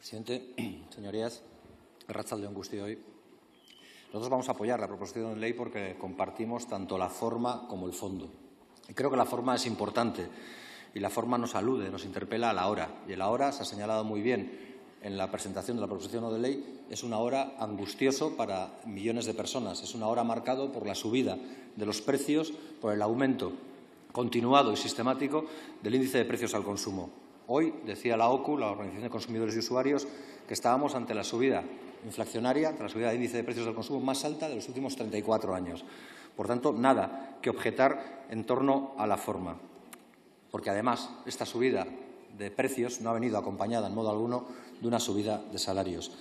Presidente, señorías, arratsalde on guztioi. Nosotros vamos a apoyar la proposición de ley porque compartimos tanto la forma como el fondo. Y creo que la forma es importante y la forma nos alude, nos interpela a la hora. Y el ahora se ha señalado muy bien en la presentación de la proposición de ley, es una hora angustioso para millones de personas. Es una hora marcado por la subida de los precios, por el aumento continuado y sistemático del índice de precios al consumo. Hoy, decía la OCU, la Organización de Consumidores y Usuarios, que estábamos ante la subida inflacionaria, ante la subida del índice de precios al consumo más alta de los últimos 34 años. Por tanto, nada que objetar en torno a la forma, porque además esta subida de precios no ha venido acompañada en modo alguno de una subida de salarios.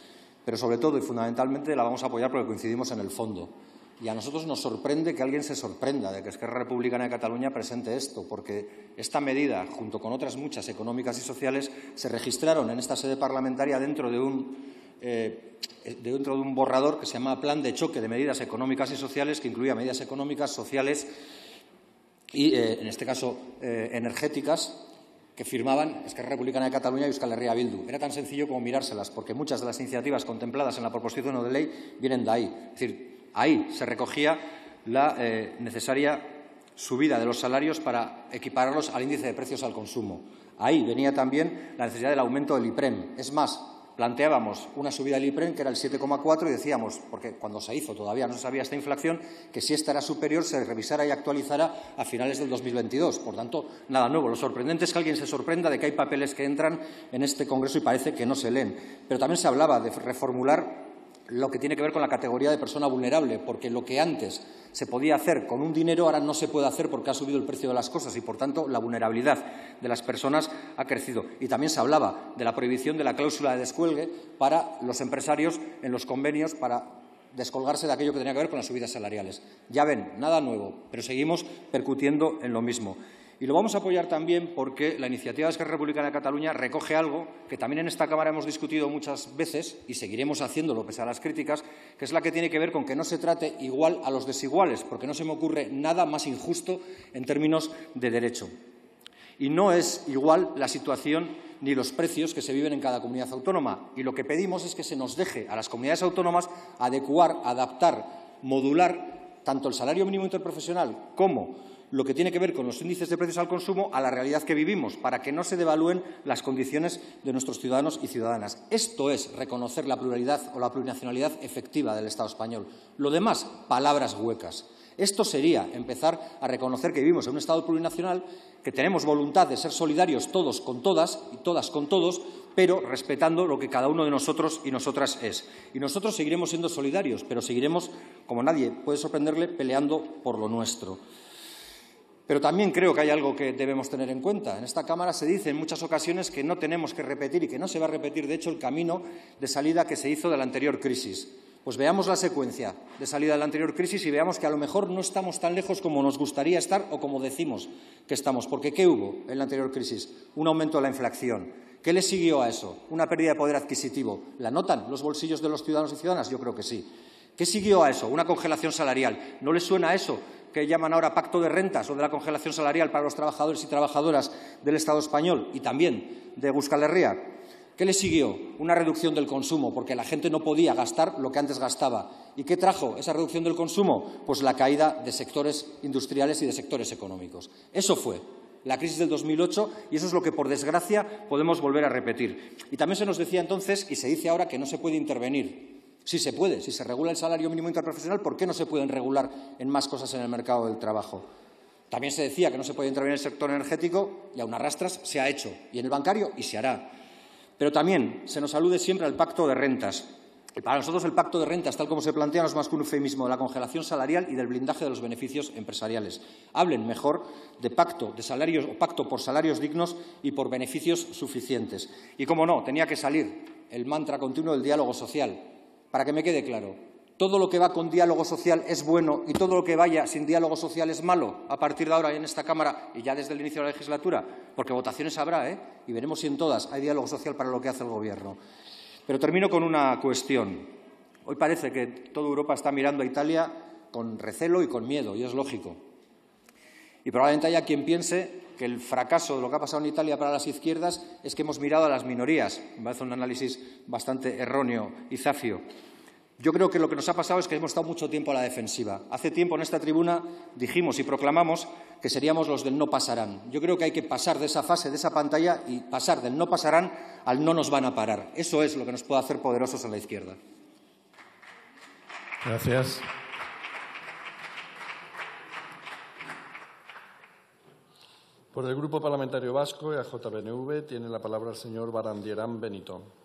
Pero sobre todo y fundamentalmente la vamos a apoyar porque coincidimos en el fondo. Y a nosotros nos sorprende que alguien se sorprenda de que Esquerra Republicana de Cataluña presente esto, porque esta medida, junto con otras muchas económicas y sociales, se registraron en esta sede parlamentaria dentro de un borrador que se llama Plan de Choque de Medidas Económicas y Sociales, que incluía medidas económicas, sociales y, en este caso, energéticas, que firmaban Esquerra Republicana de Cataluña y Euskal Herria Bildu. Era tan sencillo como mirárselas, porque muchas de las iniciativas contempladas en la proposición de ley vienen de ahí. Es decir, ahí se recogía la necesaria subida de los salarios para equipararlos al índice de precios al consumo. Ahí venía también la necesidad del aumento del IPREM. Es más, planteábamos una subida del IPREM que era el 7,4 y decíamos, porque cuando se hizo todavía no se sabía esta inflación, que si esta era superior se revisara y actualizara a finales del 2022. Por tanto, nada nuevo. Lo sorprendente es que alguien se sorprenda de que hay papeles que entran en este Congreso y parece que no se leen. Pero también se hablaba de reformular lo que tiene que ver con la categoría de persona vulnerable, porque lo que antes se podía hacer con un dinero ahora no se puede hacer porque ha subido el precio de las cosas y, por tanto, la vulnerabilidad de las personas ha crecido. Y también se hablaba de la prohibición de la cláusula de descuelgue para los empresarios en los convenios para descolgarse de aquello que tenía que ver con las subidas salariales. Ya ven, nada nuevo, pero seguimos percutiendo en lo mismo. Y lo vamos a apoyar también porque la iniciativa de Esquerra Republicana de Cataluña recoge algo que también en esta Cámara hemos discutido muchas veces y seguiremos haciéndolo pese a las críticas, que es la que tiene que ver con que no se trate igual a los desiguales, porque no se me ocurre nada más injusto en términos de derecho. Y no es igual la situación ni los precios que se viven en cada comunidad autónoma. Y lo que pedimos es que se nos deje a las comunidades autónomas adecuar, adaptar, modular tanto el salario mínimo interprofesional como lo que tiene que ver con los índices de precios al consumo a la realidad que vivimos, para que no se devalúen las condiciones de nuestros ciudadanos y ciudadanas. Esto es reconocer la pluralidad o la plurinacionalidad efectiva del Estado español. Lo demás, palabras huecas. Esto sería empezar a reconocer que vivimos en un Estado plurinacional, que tenemos voluntad de ser solidarios todos con todas y todas con todos, pero respetando lo que cada uno de nosotros y nosotras es. Y nosotros seguiremos siendo solidarios, pero seguiremos, como nadie puede sorprenderle, peleando por lo nuestro. Pero también creo que hay algo que debemos tener en cuenta. En esta Cámara se dice en muchas ocasiones que no tenemos que repetir y que no se va a repetir, de hecho, el camino de salida que se hizo de la anterior crisis. Pues veamos la secuencia de salida de la anterior crisis y veamos que a lo mejor no estamos tan lejos como nos gustaría estar o como decimos que estamos. Porque ¿qué hubo en la anterior crisis? Un aumento de la inflación. ¿Qué le siguió a eso? Una pérdida de poder adquisitivo. ¿La notan los bolsillos de los ciudadanos y ciudadanas? Yo creo que sí. ¿Qué siguió a eso? Una congelación salarial. ¿No les suena a eso que llaman ahora pacto de rentas o de la congelación salarial para los trabajadores y trabajadoras del Estado español y también de Euskal Herria? ¿Qué le siguió? Una reducción del consumo, porque la gente no podía gastar lo que antes gastaba. ¿Y qué trajo esa reducción del consumo? Pues la caída de sectores industriales y de sectores económicos. Eso fue la crisis del 2008 y eso es lo que, por desgracia, podemos volver a repetir. Y también se nos decía entonces, y se dice ahora, que no se puede intervenir. Sí se puede. Si se regula el salario mínimo interprofesional, ¿por qué no se pueden regular en más cosas en el mercado del trabajo? También se decía que no se puede intervenir en el sector energético y aun a rastras se ha hecho, y en el bancario y se hará. Pero también se nos alude siempre al pacto de rentas. Y para nosotros el pacto de rentas, tal como se plantea, no es más que un eufemismo de la congelación salarial y del blindaje de los beneficios empresariales. Hablen mejor de pacto de salarios o pacto por salarios dignos y por beneficios suficientes. Y, cómo no, tenía que salir el mantra continuo del diálogo social. Para que me quede claro, todo lo que va con diálogo social es bueno y todo lo que vaya sin diálogo social es malo a partir de ahora en esta Cámara y ya desde el inicio de la legislatura, porque votaciones habrá, y veremos si en todas hay diálogo social para lo que hace el Gobierno. Pero termino con una cuestión. Hoy parece que toda Europa está mirando a Italia con recelo y con miedo, y es lógico. Y probablemente haya quien piense que el fracaso de lo que ha pasado en Italia para las izquierdas es que hemos mirado a las minorías. Me parece un análisis bastante erróneo y zafio. Yo creo que lo que nos ha pasado es que hemos estado mucho tiempo a la defensiva. Hace tiempo en esta tribuna dijimos y proclamamos que seríamos los del no pasarán. Yo creo que hay que pasar de esa fase, de esa pantalla, y pasar del no pasarán al no nos van a parar. Eso es lo que nos puede hacer poderosos en la izquierda. Gracias. Por el Grupo Parlamentario Vasco, EAJ-BNV, tiene la palabra el señor Barandierán Benito.